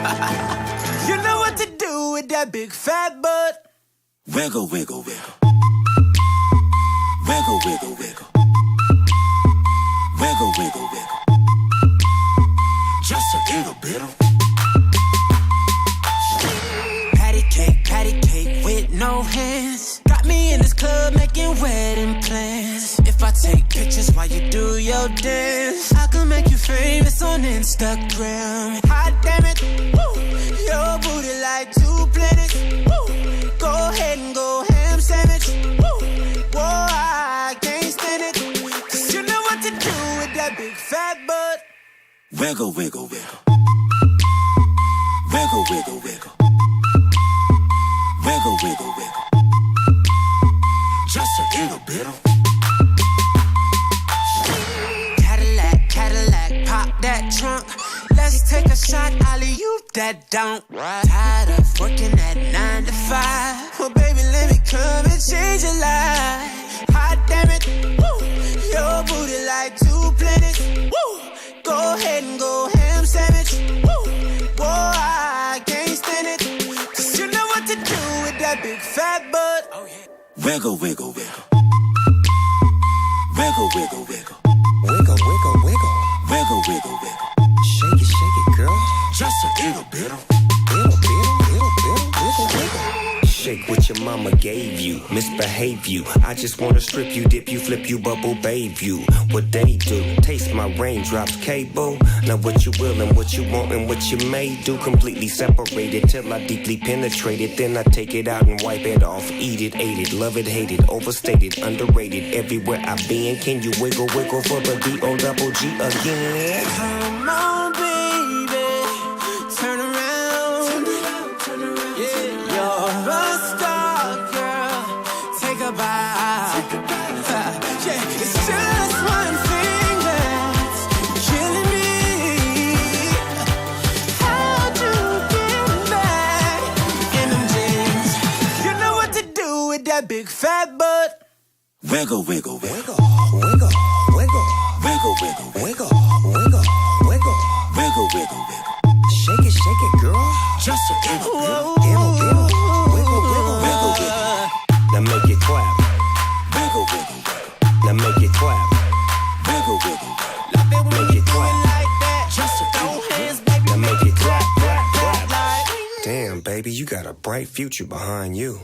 You know what to do with that big fat butt. Wiggle, wiggle, wiggle. Wiggle, wiggle, wiggle. Wiggle, wiggle, wiggle. Just a little bit of patty cake with no hands. Got me in this club making wedding plans. If I take pictures while you do your dance, I can make you famous on Instagram. Hot damn it, woo. Your booty like 2 planets. Woo. Go ahead and go ham sandwich. Woo. Whoa, I can't stand it. 'Cause you know what to do with that big fat butt. wiggle, wiggle, wiggle. Wiggle, wiggle, wiggle. Wiggle, wiggle, wiggle. Just a little bit of Cadillac, pop that trunk. Let's take a shot, alley-oop that don't. Tired of working at 9 to 5. Well, baby, let me come and change your life. Hot damn it, woo. Your booty like 2 planets. Woo. Go ahead and go ham sandwich. Woo. Whoa, I can't stand it. 'Cause you know what to do with that big fat butt. Oh, yeah. wiggle, wiggle, wiggle. Wiggle, wiggle, wiggle. Wiggle, wiggle, wiggle. Wiggle, wiggle, wiggle. Shake it, girl. Just a little bit of Wiggle, wiggle. Shake what your mama gave you, misbehave you. I just wanna strip you, dip you, flip you, bubble babe you. What they do, taste my raindrops cable. Now what you will and what you want and what you may do. Completely separated till I deeply penetrate it. Then I take it out and wipe it off. Eat it, ate it, love it, hate it. Overstated, underrated. Everywhere I've been, can you wiggle, wiggle for the D-O-double-G again? Come on, baby, turn around. Yeah, you're a star, girl. Take a bite. Yeah, it's just one thing that's killing me. How'd you get back in them jeans? You know what to do with that big fat butt. wiggle, wiggle, wiggle. Wiggle, wiggle, Wiggle, wiggle, wiggle. wiggle, wiggle, wiggle. Wiggle, wiggle, wiggle. Shake it, girl. Just a little bit of Wiggle, wiggle. wiggle, wiggle. Now make it clap. Wiggle, wiggle, wiggle. Now make it clap. Wiggle, wiggle, wiggle. Love it when Make you it do clap. it like that. Just a Throw little hands, baby. Now make it clap, clap, clap. Like. Damn, baby, you got a bright future behind you.